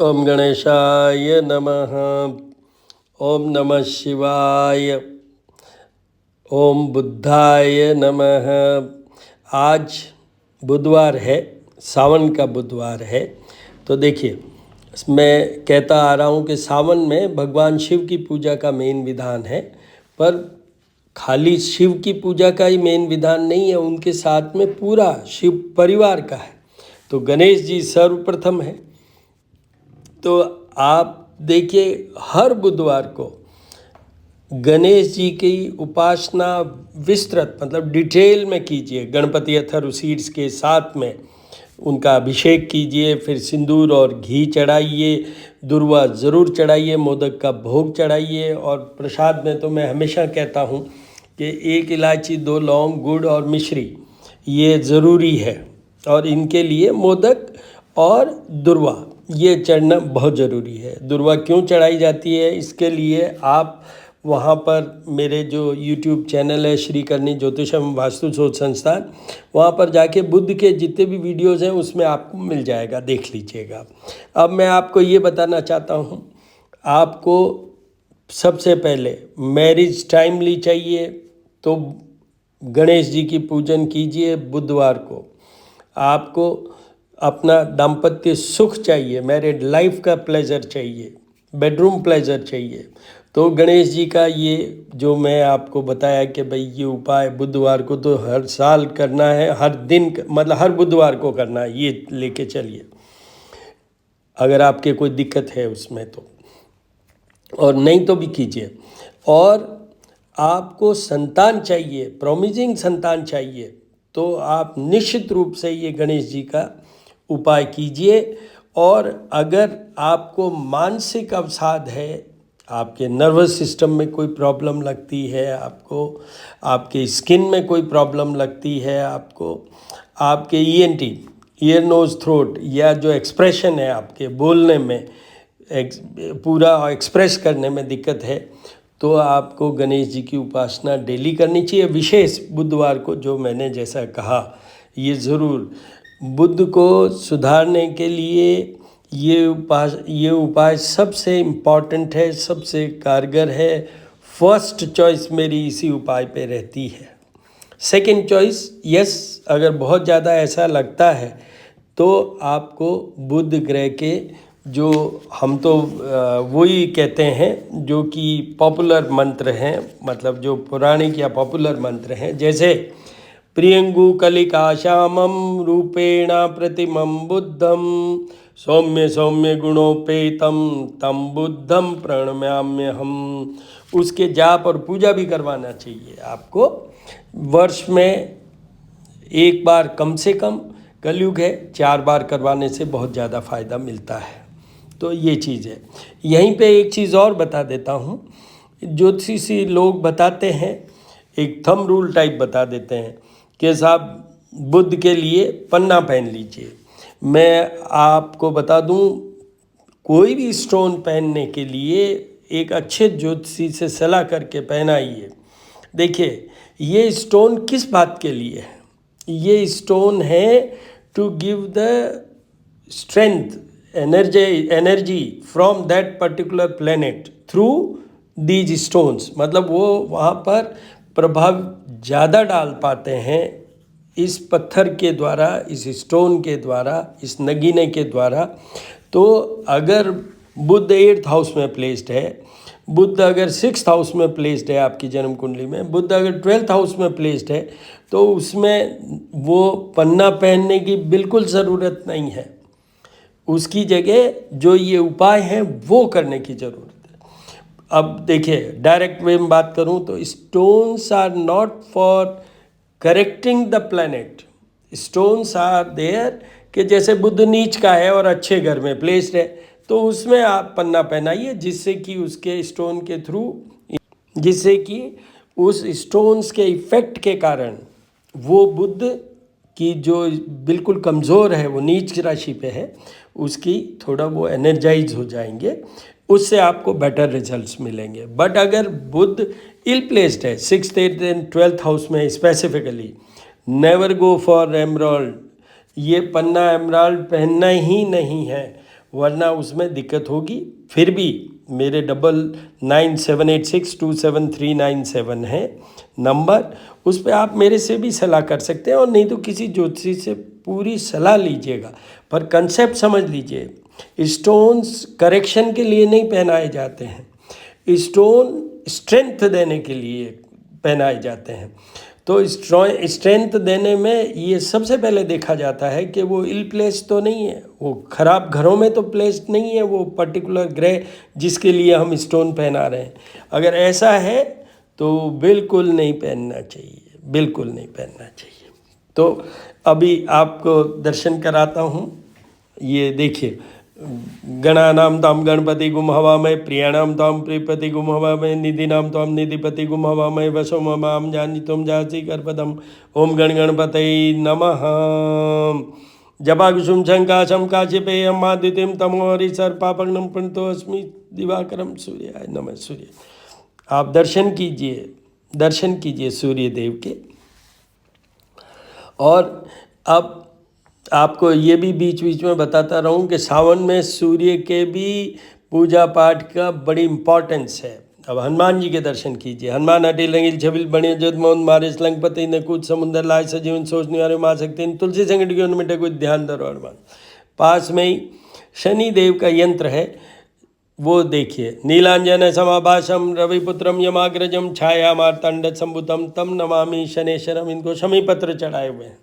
ओम गणेशाय नमः। ओम नमः शिवाय। ओम बुद्धाय नमः। आज बुधवार है, सावन का बुधवार है। तो देखिए, मैं कहता आ रहा हूँ कि सावन में भगवान शिव की पूजा का मेन विधान है, पर खाली शिव की पूजा का ही मेन विधान नहीं है, उनके साथ में पूरा शिव परिवार का है। तो गणेश जी सर्वप्रथम है। तो आप देखिए, हर बुधवार को गणेश जी की उपासना विस्तृत मतलब डिटेल में कीजिए। गणपति अथर्व शीर्ष के साथ में उनका अभिषेक कीजिए, फिर सिंदूर और घी चढ़ाइए, दुर्वा ज़रूर चढ़ाइए, मोदक का भोग चढ़ाइए। और प्रसाद में तो मैं हमेशा कहता हूँ कि 1 इलायची, 2 लौंग, गुड़ और मिश्री ये ज़रूरी है। और इनके लिए मोदक और दुर्वा ये चढ़ना बहुत ज़रूरी है। दुर्वा क्यों चढ़ाई जाती है, इसके लिए आप वहाँ पर मेरे जो YouTube चैनल है श्री करनी ज्योतिषम वास्तु शोध संस्थान, वहाँ पर जाके बुद्ध के जितने भी वीडियोज़ हैं उसमें आपको मिल जाएगा, देख लीजिएगा। अब मैं आपको ये बताना चाहता हूँ, आपको सबसे पहले मैरिज टाइमली चाहिए तो गणेश जी की पूजन कीजिए बुधवार को। आपको अपना दाम्पत्य सुख चाहिए, मैरिड लाइफ का प्लेजर चाहिए, बेडरूम प्लेजर चाहिए, तो गणेश जी का ये जो मैं आपको बताया कि भाई ये उपाय बुधवार को तो हर साल करना है, हर दिन मतलब हर बुधवार को करना है, ये लेके चलिए अगर आपके कोई दिक्कत है उसमें तो, और नहीं तो भी कीजिए। और आपको संतान चाहिए, प्रोमिजिंग संतान चाहिए, तो आप निश्चित रूप से ये गणेश जी का उपाय कीजिए। और अगर आपको मानसिक अवसाद है, आपके नर्वस सिस्टम में कोई प्रॉब्लम लगती है, आपको आपके स्किन में कोई प्रॉब्लम लगती है, आपको आपके ईएनटी, ईयर नोज थ्रोट, या जो एक्सप्रेशन है आपके बोलने में, पूरा एक्सप्रेस करने में दिक्कत है, तो आपको गणेश जी की उपासना डेली करनी चाहिए, विशेष बुधवार को जो मैंने जैसा कहा। ये ज़रूर बुद्ध को सुधारने के लिए ये उपाय सबसे इम्पॉर्टेंट है, सबसे कारगर है। फर्स्ट चॉइस मेरी इसी उपाय पे रहती है। सेकंड चॉइस, यस, अगर बहुत ज़्यादा ऐसा लगता है तो आपको बुध ग्रह के जो हम तो वही कहते हैं जो कि पॉपुलर मंत्र हैं, मतलब जो पौराणिक या पॉपुलर मंत्र हैं, जैसे प्रियंगु कलिका श्यामम रूपेण प्रतिमं बुद्धम सौम्य सौम्य गुणोपेतम तम बुद्धम प्रणम्याम्यहम, उसके जाप और पूजा भी करवाना चाहिए आपको। वर्ष में 1 बार कम से कम, कलयुग है 4 बार करवाने से बहुत ज़्यादा फ़ायदा मिलता है। तो ये चीज़ है। यहीं पे एक चीज़ और बता देता हूँ, ज्योतिषी लोग बताते हैं, एक थंब रूल टाइप बता देते हैं कि साहब बुध के लिए पन्ना पहन लीजिए। मैं आपको बता दूं, कोई भी स्टोन पहनने के लिए एक अच्छे ज्योतिषी से सलाह करके पहनाइए। देखिए, ये स्टोन किस बात के लिए है? ये स्टोन है to give the strength, energy from that particular planet through these stones, मतलब वो वहाँ पर प्रभाव ज़्यादा डाल पाते हैं इस पत्थर के द्वारा, इस स्टोन के द्वारा, इस नगीने के द्वारा। तो अगर बुध 8th हाउस में प्लेस्ड है, बुध अगर 6th हाउस में प्लेस्ड है आपकी जन्म कुंडली में, बुध अगर 12th हाउस में प्लेस्ड है, तो उसमें वो पन्ना पहनने की बिल्कुल ज़रूरत नहीं है। उसकी जगह जो ये उपाय हैं वो करने की ज़रूरत है। अब देखिए, डायरेक्ट वे में बात करूं तो stones are not for correcting the planet. Stones are there कि जैसे बुध नीच का है और अच्छे घर में प्लेस्ड है, तो उसमें आप पन्ना पहनाइए, जिससे कि उसके स्टोन के थ्रू, जिससे कि उस स्टोन्स के इफ़ेक्ट के कारण वो बुध की जो बिल्कुल कमज़ोर है, वो नीच राशि पे है, उसकी थोड़ा वो एनर्जाइज हो जाएंगे, उससे आपको बेटर रिजल्ट्स मिलेंगे। बट अगर बुध इल प्लेस्ड है 6th, 8th and 12th house में specifically, never go for emerald. ये पन्ना एमराल्ड पहनना ही नहीं है। वरना उसमें दिक्कत होगी। फिर भी मेरे 9978627397 है नंबर, उस पर आप मेरे से भी सलाह कर सकते हैं, और नहीं तो किसी ज्योतिषी से पूरी सलाह लीजिएगा। पर कंसेप्ट समझ लीजिए, स्टोन्स करेक्शन के लिए नहीं पहनाए जाते हैं, स्टोन स्ट्रेंथ देने के लिए पहनाए जाते हैं। तो स्ट्रेंथ देने में ये सबसे पहले देखा जाता है कि वो इल प्लेस तो नहीं है, वो खराब घरों में तो प्लेस्ड नहीं है वो पर्टिकुलर ग्रह जिसके लिए हम स्टोन पहना रहे हैं। अगर ऐसा है तो बिल्कुल नहीं पहनना चाहिए, बिल्कुल नहीं पहनना चाहिए। तो अभी आपको दर्शन कराता हूँ। ये देखिए, गणानाम ताम गणपति गुम हवामय, प्रियाणाम ताम प्रियपति गुम हवामय, निधिनाम ताम निधिपति गुम हवामय, वसो ममाम जानी तुम जासी करपदम। ओम गण गणपतये नमः। जपा कुसुम शंका शंका चिपेयम आदित्यम तमोरि सर्पापग्नम प्रणतो अस्मि दिवाकरम सूर्याय नमः। सूर्य, आप दर्शन कीजिए, दर्शन कीजिए सूर्य देव के। और अब आपको ये भी बीच बीच में बताता रहूं कि सावन में सूर्य के भी पूजा पाठ का बड़ी इम्पोर्टेंस है। अब हनुमान जी के दर्शन कीजिए। हनुमान अटिल रंगील छबिल बणे जदमोहन मारे लंकपति न कूद समुद्र लाए सजीवन सोच निवारे मार सकते हैं तुलसी संकट के उनमें कोई ध्यान धरो हनुमान। पास में ही शनि देव का यंत्र है, वो देखिए। नीलांजन समाभाषम रविपुत्रम यमाग्रजम छाया मार्तंड संभुतम तम नमामि शनेश्वरम। इनको शमी पत्र चढ़ाए हुए हैं।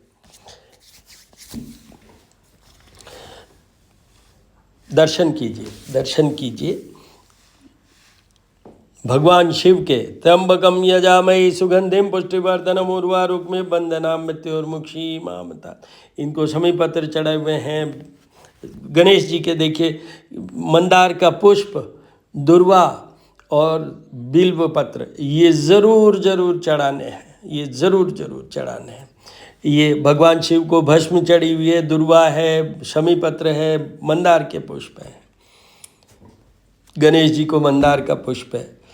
दर्शन कीजिए, दर्शन कीजिए भगवान शिव के। त्र्यंबकम यजामहे सुगंधिम पुष्टिवर्धनम उर्वारुकमे बंधनाम मृत्योर्मुक्षी मामता। इनको शमी पत्र चढ़ाए हुए हैं। गणेश जी के देखिए, मंदार का पुष्प, दुर्वा और बिल्व पत्र, ये ज़रूर ज़रूर चढ़ाने हैं, ये ज़रूर ज़रूर चढ़ाने हैं। ये भगवान शिव को भस्म चढ़ी हुई है, दुर्वा है, शमी पत्र है, मंदार के पुष्प है। गणेश जी को मंदार का पुष्प है।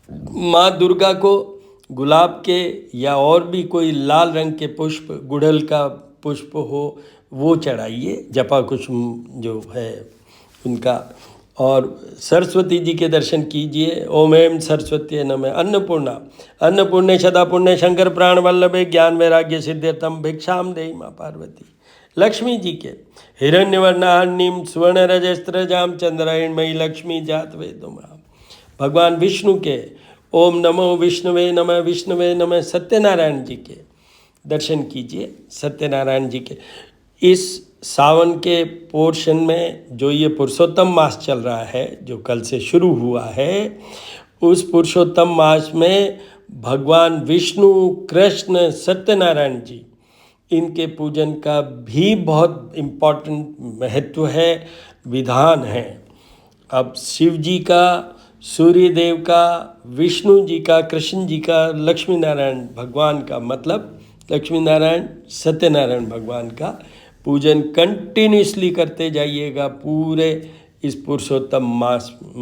माँ दुर्गा को गुलाब के या और भी कोई लाल रंग के पुष्प, गुड़हल का पुष्प हो वो चढ़ाइए, जपा कुसुम जो है उनका। और सरस्वती जी के दर्शन कीजिए। ओम ऐं सरस्वती नमः। अन्नपूर्णा, अन्नपूर्णे सदा पुण्य शंकर प्राण वल्लभे ज्ञान वैराग्य सिद्ध्यर्थम भिक्षाम देहि माँ पार्वती। लक्ष्मी जी के हिरण्यवर्णाहर्णिम सुवर्ण रजस्त्रजाम चंद्रायणमयी लक्ष्मी जात वेदुमा। भगवान विष्णु के ओम नमो विष्णुवे नमः, विष्णुवे नमः। सत्यनारायण जी के दर्शन कीजिए। सत्यनारायण जी के इस सावन के पोर्शन में जो ये पुरुषोत्तम मास चल रहा है, जो कल से शुरू हुआ है, उस पुरुषोत्तम मास में भगवान विष्णु, कृष्ण, सत्यनारायण जी, इनके पूजन का भी बहुत इम्पोर्टेंट महत्व है, विधान है। अब शिव जी का, सूर्य देव का, विष्णु जी का, कृष्ण जी का, लक्ष्मी नारायण भगवान का, मतलब लक्ष्मी नारायण सत्यनारायण भगवान का पूजन कंटिन्यूसली करते जाइएगा पूरे इस पुरुषोत्तम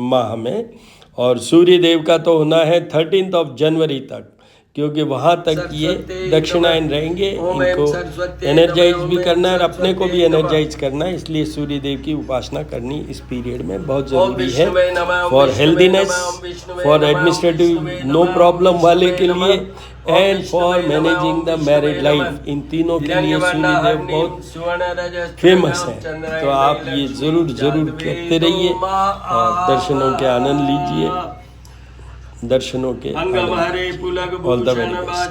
माह में। और सूर्य देव का तो होना है 13 जनवरी तक, क्योंकि वहाँ तक ये दक्षिणायन रहेंगे। इनको एनर्जाइज भी करना है और अपने को भी एनर्जाइज करना है, इसलिए सूर्य देव की उपासना करनी इस पीरियड में बहुत ज़रूरी है। For healthiness, for administrative no problem वाले के लिए, and for managing the married life, इन तीनों के लिए सूर्य देव बहुत फेमस है। तो आप ये ज़रूर ज़रूर करते रहिए और दर्शनों के आनंद लीजिए, दर्शनों के ऑल द वेरी बेस्ट।